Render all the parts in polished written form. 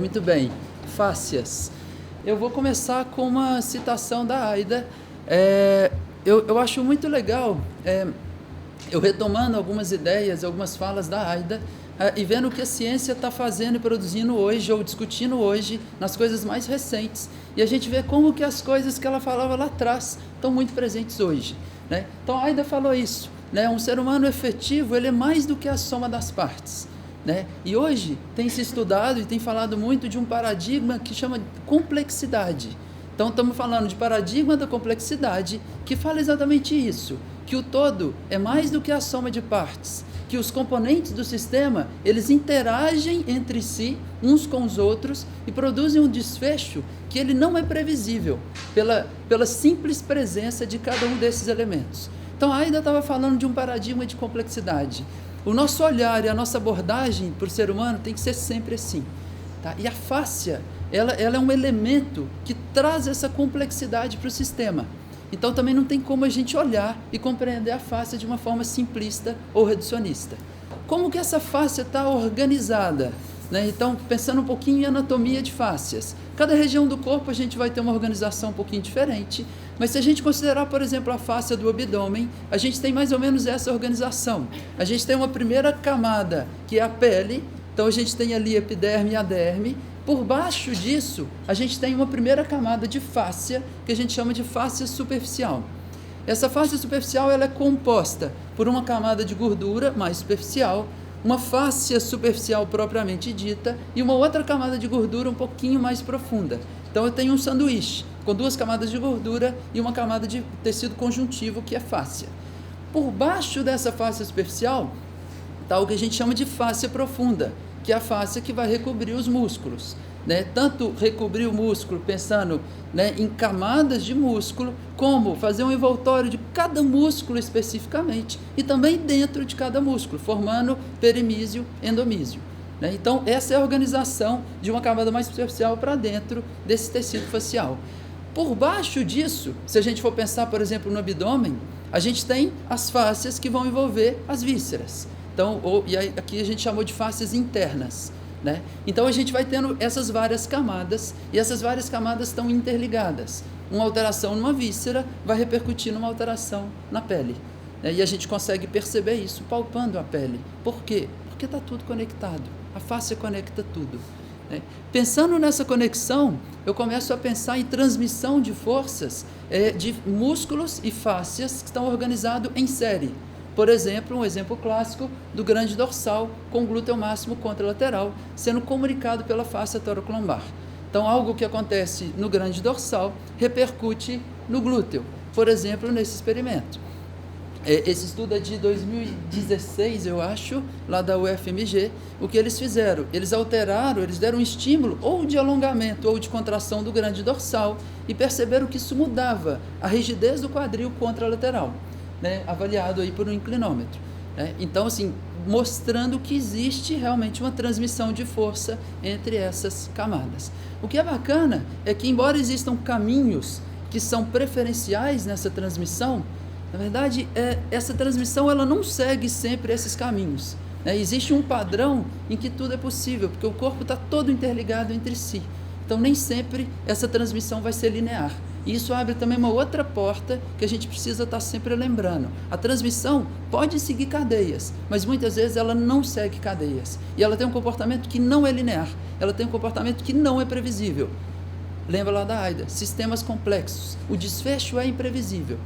Muito bem, fáscias. Eu vou começar com uma citação da Aida. Eu acho muito legal, eu retomando algumas ideias, algumas falas da Aida, e vendo o que a ciência está fazendo e produzindo hoje, ou discutindo hoje, nas coisas mais recentes. E a gente vê como que as coisas que ela falava lá atrás estão muito presentes hoje, né? Então a Aida falou isso, né? Um ser humano efetivo, ele é mais do que a soma das partes, né? E hoje tem se estudado e tem falado muito de um paradigma que chama de complexidade. Então estamos falando de paradigma da complexidade, que fala exatamente isso, que o todo é mais do que a soma de partes, que os componentes do sistema, eles interagem entre si, uns com os outros, e produzem um desfecho que ele não é previsível, pela simples presença de cada um desses elementos. Então a Aida estava falando de um paradigma de complexidade. O nosso olhar e a nossa abordagem para o ser humano tem que ser sempre assim. Tá? E a fáscia, ela é um elemento que traz essa complexidade para o sistema. Então também não tem como a gente olhar e compreender a fáscia de uma forma simplista ou reducionista. Como que essa fáscia está organizada? Né? Então, pensando um pouquinho em anatomia de fáscias. Cada região do corpo a gente vai ter uma organização um pouquinho diferente, mas se a gente considerar, por exemplo, a fáscia do abdômen, a gente tem mais ou menos essa organização. A gente tem uma primeira camada, que é a pele, então a gente tem ali epiderme e aderme. Por baixo disso, a gente tem uma primeira camada de fáscia, que a gente chama de fáscia superficial. Essa fáscia superficial ela é composta por uma camada de gordura mais superficial, uma fáscia superficial propriamente dita e uma outra camada de gordura um pouquinho mais profunda. Então eu tenho um sanduíche com duas camadas de gordura e uma camada de tecido conjuntivo, que é fáscia. Por baixo dessa fáscia superficial está o que a gente chama de fáscia profunda, que é a fáscia que vai recobrir os músculos, né? Tanto recobrir o músculo pensando, né, em camadas de músculo, como fazer um envoltório de cada músculo especificamente e também dentro de cada músculo, formando perimísio, endomísio, né? Então essa é a organização de uma camada mais superficial para dentro desse tecido facial. Por baixo disso, se a gente for pensar, por exemplo, no abdômen, a gente tem as fáscias que vão envolver as vísceras. Então, e aqui a gente chamou de fáscias internas, né? Então a gente vai tendo essas várias camadas, e essas várias camadas estão interligadas. Uma alteração numa víscera vai repercutir numa alteração na pele, né? E a gente consegue perceber isso palpando a pele. Por quê? Porque está tudo conectado, a fáscia conecta tudo, né? Pensando nessa conexão, eu começo a pensar em transmissão de forças de músculos e fáscias que estão organizados em série. Por exemplo, um exemplo clássico do grande dorsal com o glúteo máximo contralateral sendo comunicado pela fáscia toracolombar. Então, algo que acontece no grande dorsal repercute no glúteo, por exemplo, nesse experimento. Esse estudo é de 2016, eu acho, lá da UFMG. O que eles fizeram? Eles alteraram, eles deram um estímulo ou de alongamento ou de contração do grande dorsal e perceberam que isso mudava a rigidez do quadril contralateral, né, avaliado aí por um inclinômetro, né? Então, assim, mostrando que existe realmente uma transmissão de força entre essas camadas. O que é bacana é que, embora existam caminhos que são preferenciais nessa transmissão, na verdade, essa transmissão ela não segue sempre esses caminhos, né? Existe um padrão em que tudo é possível, porque o corpo está todo interligado entre si. Então, nem sempre essa transmissão vai ser linear. E isso abre também uma outra porta que a gente precisa estar sempre lembrando. A transmissão pode seguir cadeias, mas muitas vezes ela não segue cadeias. E ela tem um comportamento que não é linear, ela tem um comportamento que não é previsível. Lembra lá da Aida, sistemas complexos, o desfecho é imprevisível.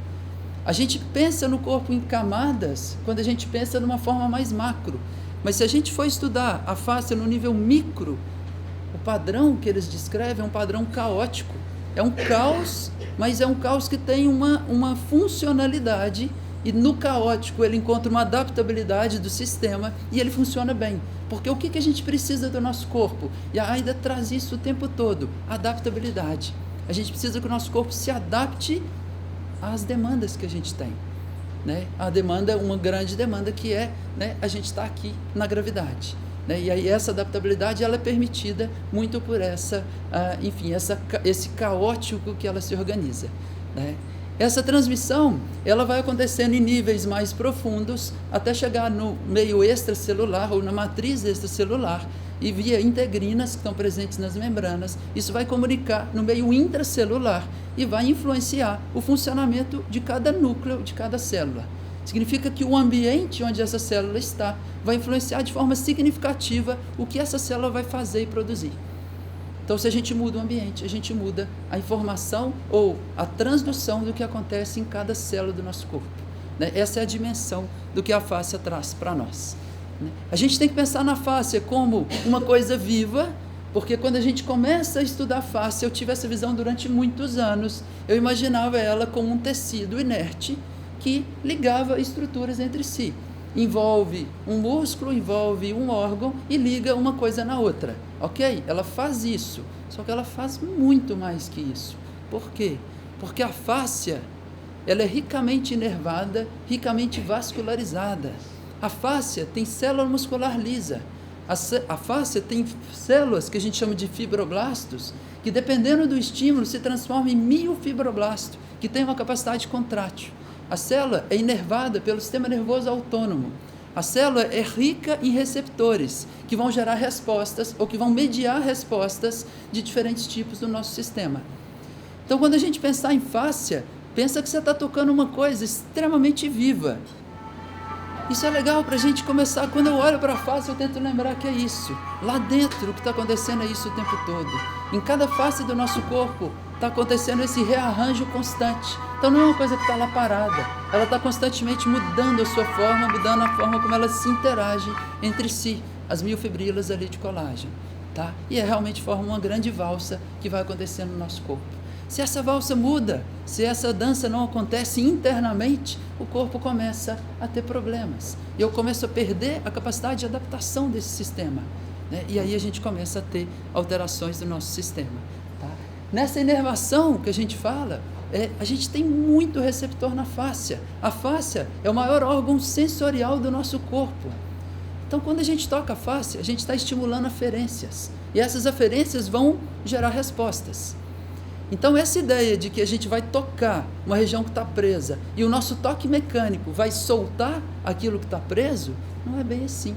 A gente pensa no corpo em camadas quando a gente pensa de uma forma mais macro, mas se a gente for estudar a fáscia no nível micro, o padrão que eles descrevem é um padrão caótico. É um caos, mas é um caos que tem uma funcionalidade, e no caótico ele encontra uma adaptabilidade do sistema e ele funciona bem. Porque o que a gente precisa do nosso corpo? E a Aida traz isso o tempo todo, adaptabilidade. A gente precisa que o nosso corpo se adapte às demandas que a gente tem, né? A demanda, uma grande demanda que é, né, a gente está aqui na gravidade. E aí essa adaptabilidade ela é permitida muito por esse caótico que ela se organiza, né? Essa transmissão ela vai acontecendo em níveis mais profundos até chegar no meio extracelular ou na matriz extracelular, e via integrinas que estão presentes nas membranas. Isso vai comunicar no meio intracelular e vai influenciar o funcionamento de cada núcleo, de cada célula. Significa que o ambiente onde essa célula está vai influenciar de forma significativa o que essa célula vai fazer e produzir. Então, se a gente muda o ambiente, a gente muda a informação ou a transdução do que acontece em cada célula do nosso corpo. Essa é a dimensão do que a fáscia traz para nós. A gente tem que pensar na fáscia como uma coisa viva, porque quando a gente começa a estudar a fáscia, eu tive essa visão durante muitos anos, eu imaginava ela como um tecido inerte que ligava estruturas entre si. Envolve um músculo, envolve um órgão e liga uma coisa na outra, ok? Ela faz isso, só que ela faz muito mais que isso. Por quê? Porque a fáscia, ela é ricamente inervada, ricamente vascularizada. A fáscia tem célula muscular lisa. A fáscia tem células que a gente chama de fibroblastos, que dependendo do estímulo se transformam em miofibroblasto, que tem uma capacidade contrátil. A célula é inervada pelo sistema nervoso autônomo. A célula é rica em receptores, que vão gerar respostas ou que vão mediar respostas de diferentes tipos do nosso sistema. Então, quando a gente pensar em fáscia, pensa que você está tocando uma coisa extremamente viva. Isso é legal para a gente começar. Quando eu olho para a face, eu tento lembrar que é isso. Lá dentro, o que está acontecendo é isso o tempo todo. Em cada face do nosso corpo, está acontecendo esse rearranjo constante. Então, não é uma coisa que está lá parada. Ela está constantemente mudando a sua forma, mudando a forma como elas se interagem entre si, as miofibrilas ali de colágeno. Tá? E realmente forma uma grande valsa que vai acontecendo no nosso corpo. Se essa valsa muda, se essa dança não acontece internamente, o corpo começa a ter problemas. E eu começo a perder a capacidade de adaptação desse sistema. Né? E aí a gente começa a ter alterações do nosso sistema. Tá? Nessa inervação que a gente fala, a gente tem muito receptor na fáscia. A fáscia é o maior órgão sensorial do nosso corpo. Então, quando a gente toca a fáscia, a gente está estimulando aferências. E essas aferências vão gerar respostas. Então, essa ideia de que a gente vai tocar uma região que está presa e o nosso toque mecânico vai soltar aquilo que está preso, não é bem assim.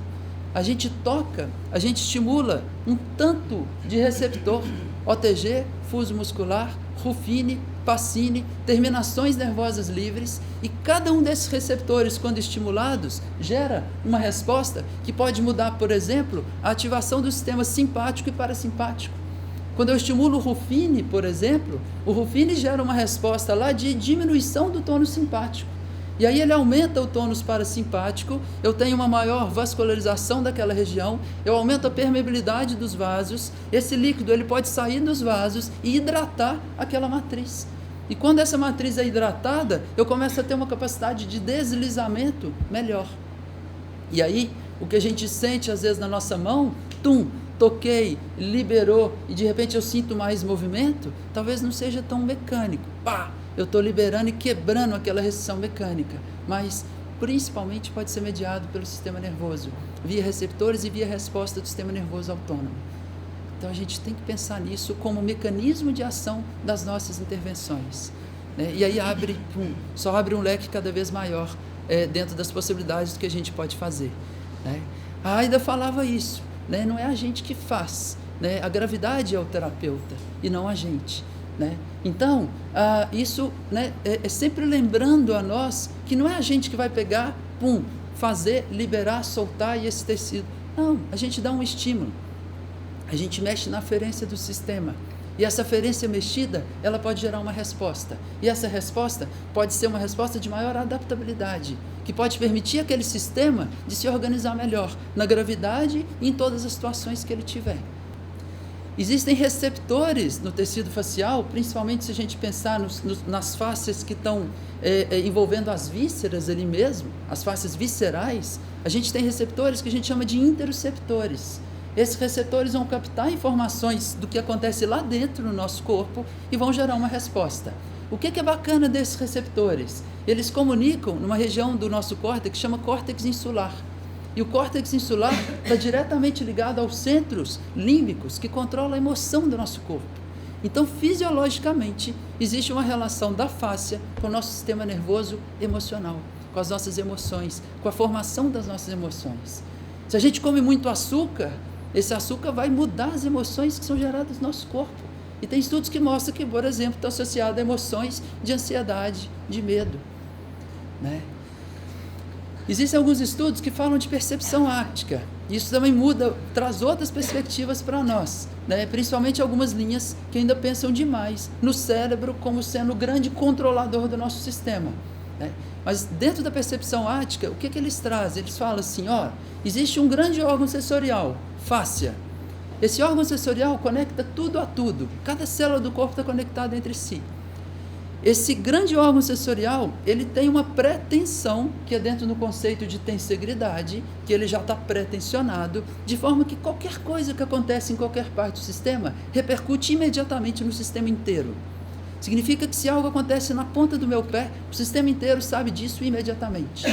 A gente toca, a gente estimula um tanto de receptor, OTG, fuso muscular, Ruffini, Pacini, terminações nervosas livres, e cada um desses receptores, quando estimulados, gera uma resposta que pode mudar, por exemplo, a ativação do sistema simpático e parasimpático. Quando eu estimulo o Ruffini, por exemplo, o Ruffini gera uma resposta lá de diminuição do tônus simpático. E aí ele aumenta o tônus parasimpático, eu tenho uma maior vascularização daquela região, eu aumento a permeabilidade dos vasos, esse líquido ele pode sair dos vasos e hidratar aquela matriz. E quando essa matriz é hidratada, eu começo a ter uma capacidade de deslizamento melhor. E aí, o que a gente sente às vezes na nossa mão, toquei, liberou, e de repente eu sinto mais movimento, talvez não seja tão mecânico. Eu estou liberando e quebrando aquela restrição mecânica, mas principalmente pode ser mediado pelo sistema nervoso, via receptores e via resposta do sistema nervoso autônomo. Então a gente tem que pensar nisso como mecanismo de ação das nossas intervenções. Né? E aí só abre um leque cada vez maior dentro das possibilidades do que a gente pode fazer. Né? A Aida falava isso. Né? Não é a gente que faz, né? A gravidade é o terapeuta e não a gente. Né? Então, isso, né, é sempre lembrando a nós que não é a gente que vai pegar, fazer, liberar, soltar e esse tecido. Não, a gente dá um estímulo, a gente mexe na aferência do sistema. E essa aferência mexida, ela pode gerar uma resposta. E essa resposta pode ser uma resposta de maior adaptabilidade, que pode permitir aquele sistema de se organizar melhor na gravidade e em todas as situações que ele tiver. Existem receptores no tecido facial, principalmente se a gente pensar nas fáscias que estão envolvendo as vísceras ali mesmo, as fáscias viscerais, a gente tem receptores que a gente chama de interoceptores. Esses receptores vão captar informações do que acontece lá dentro no nosso corpo e vão gerar uma resposta. O que é bacana desses receptores? Eles comunicam numa região do nosso córtex que chama córtex insular. E o córtex insular está diretamente ligado aos centros límbicos que controlam a emoção do nosso corpo. Então, fisiologicamente, existe uma relação da fáscia com o nosso sistema nervoso emocional, com as nossas emoções, com a formação das nossas emoções. Se a gente come muito açúcar, esse açúcar vai mudar as emoções que são geradas no nosso corpo. E tem estudos que mostram que, por exemplo, está associado a emoções de ansiedade, de medo, né? Existem alguns estudos que falam de percepção áptica. Isso também muda, traz outras perspectivas para nós, né? Principalmente algumas linhas que ainda pensam demais no cérebro como sendo o grande controlador do nosso sistema, né? Mas dentro da percepção áptica, o que eles trazem? Eles falam assim, ó, existe um grande órgão sensorial, fáscia. Esse órgão sensorial conecta tudo a tudo. Cada célula do corpo está conectada entre si. Esse grande órgão sensorial, ele tem uma pretensão, que é dentro do conceito de tensegridade, que ele já está pretensionado, de forma que qualquer coisa que acontece em qualquer parte do sistema repercute imediatamente no sistema inteiro. Significa que se algo acontece na ponta do meu pé, o sistema inteiro sabe disso imediatamente.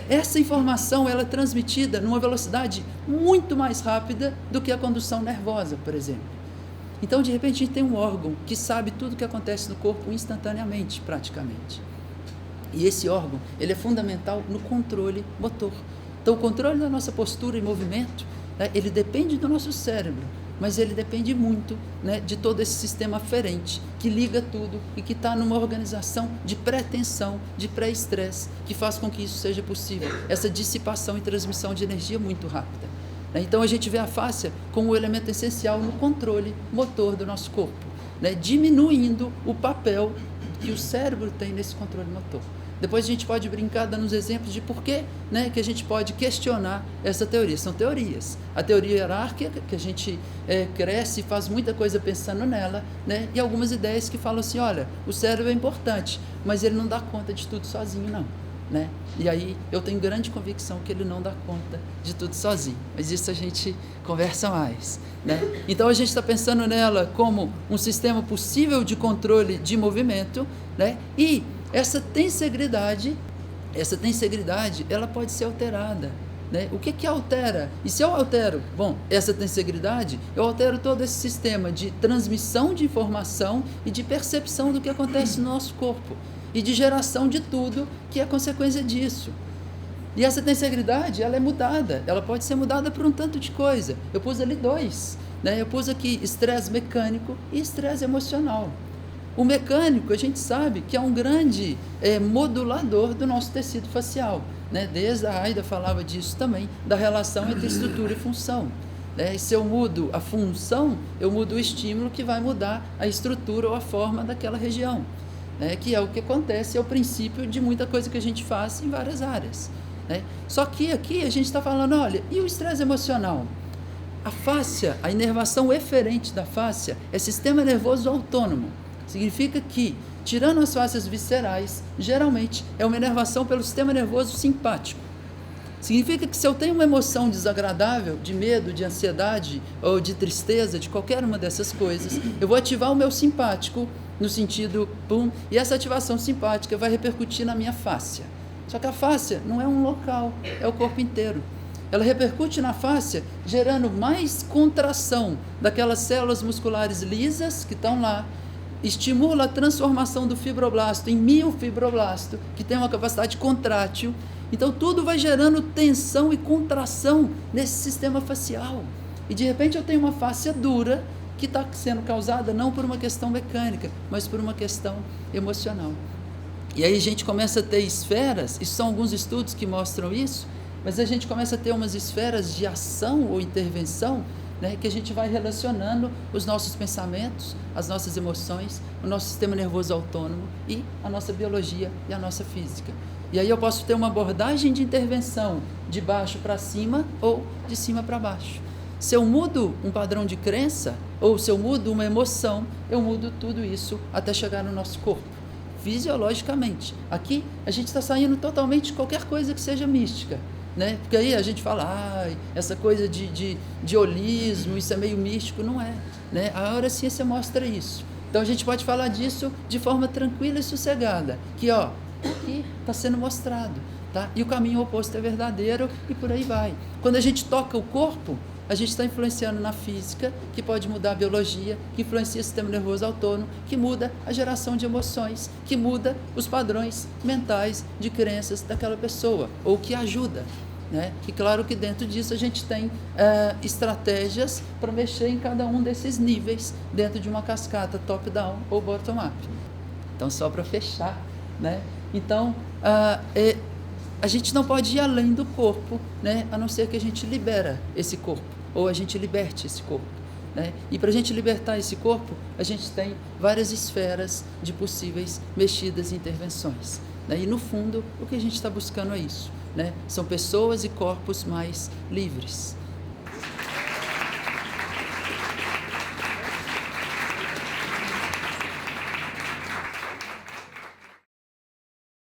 Essa informação ela é transmitida numa velocidade muito mais rápida do que a condução nervosa, por exemplo. Então, de repente, a gente tem um órgão que sabe tudo o que acontece no corpo instantaneamente, praticamente. E esse órgão, ele é fundamental no controle motor. Então, o controle da nossa postura e movimento, né, ele depende do nosso cérebro, mas ele depende muito, né, de todo esse sistema aferente, que liga tudo e que está numa organização de pré-tensão, de pré-estresse, que faz com que isso seja possível, essa dissipação e transmissão de energia muito rápida. Então a gente vê a fáscia como um elemento essencial no controle motor do nosso corpo, né, diminuindo o papel que o cérebro tem nesse controle motor. Depois a gente pode brincar dando uns exemplos de por que, né, que a gente pode questionar essa teoria. São teorias. A teoria hierárquica, que a gente cresce e faz muita coisa pensando nela, né, e algumas ideias que falam assim, olha, o cérebro é importante, mas ele não dá conta de tudo sozinho, não. Né? E aí eu tenho grande convicção que ele não dá conta de tudo sozinho, mas isso a gente conversa mais, né? Então a gente está pensando nela como um sistema possível de controle de movimento, né? E essa tensegridade ela pode ser alterada, né? O que altera? E se eu altero, essa tensegridade, eu altero todo esse sistema de transmissão de informação e de percepção do que acontece no nosso corpo e de geração de tudo que é consequência disso. E essa tensegridade, ela é mudada, ela pode ser mudada por um tanto de coisa. Eu pus ali 2, né? Eu pus aqui estresse mecânico e estresse emocional. O mecânico, a gente sabe que é um grande modulador do nosso tecido facial, né? Desde a Aida falava disso também, da relação entre estrutura e função. E se eu mudo a função, eu mudo o estímulo que vai mudar a estrutura ou a forma daquela região. Que é o que acontece, é o princípio de muita coisa que a gente faz em várias áreas, né? Só que aqui a gente está falando, olha, e o estresse emocional? A fáscia, a inervação eferente da fáscia é sistema nervoso autônomo. Significa que, tirando as fáscias viscerais, geralmente é uma inervação pelo sistema nervoso simpático. Significa que se eu tenho uma emoção desagradável, de medo, de ansiedade ou de tristeza, de qualquer uma dessas coisas, eu vou ativar o meu simpático no sentido pum, e essa ativação simpática vai repercutir na minha fáscia. Só que a fáscia não é um local, é o corpo inteiro. Ela repercute na fáscia, gerando mais contração daquelas células musculares lisas que estão lá, estimula a transformação do fibroblasto em miofibroblasto, que tem uma capacidade contrátil. Então tudo vai gerando tensão e contração nesse sistema facial. E de repente eu tenho uma fáscia dura, que está sendo causada não por uma questão mecânica, mas por uma questão emocional. E aí a gente começa a ter esferas, e são alguns estudos que mostram isso, mas a gente começa a ter umas esferas de ação ou intervenção, né, que a gente vai relacionando os nossos pensamentos, as nossas emoções, o nosso sistema nervoso autônomo e a nossa biologia e a nossa física. E aí eu posso ter uma abordagem de intervenção de baixo para cima ou de cima para baixo. Se eu mudo um padrão de crença, ou se eu mudo uma emoção, eu mudo tudo isso até chegar no nosso corpo, fisiologicamente. Aqui a gente está saindo totalmente de qualquer coisa que seja mística, né? Porque aí a gente fala, essa coisa de holismo, isso é meio místico, não é, né? A neurociência mostra isso. Então a gente pode falar disso de forma tranquila e sossegada, que aqui está sendo mostrado, tá? E o caminho oposto é verdadeiro e por aí vai. Quando a gente toca o corpo, a gente está influenciando na física, que pode mudar a biologia, que influencia o sistema nervoso autônomo, que muda a geração de emoções, que muda os padrões mentais de crenças daquela pessoa, ou que ajuda, né? E claro que dentro disso a gente tem estratégias para mexer em cada um desses níveis dentro de uma cascata top-down ou bottom-up. Então, só para fechar, né? Então, a gente não pode ir além do corpo, né? A não ser que a gente libera esse corpo, ou a gente liberte esse corpo, né? E para a gente libertar esse corpo, a gente tem várias esferas de possíveis mexidas e intervenções, né? E no fundo, o que a gente está buscando é isso, né? São pessoas e corpos mais livres.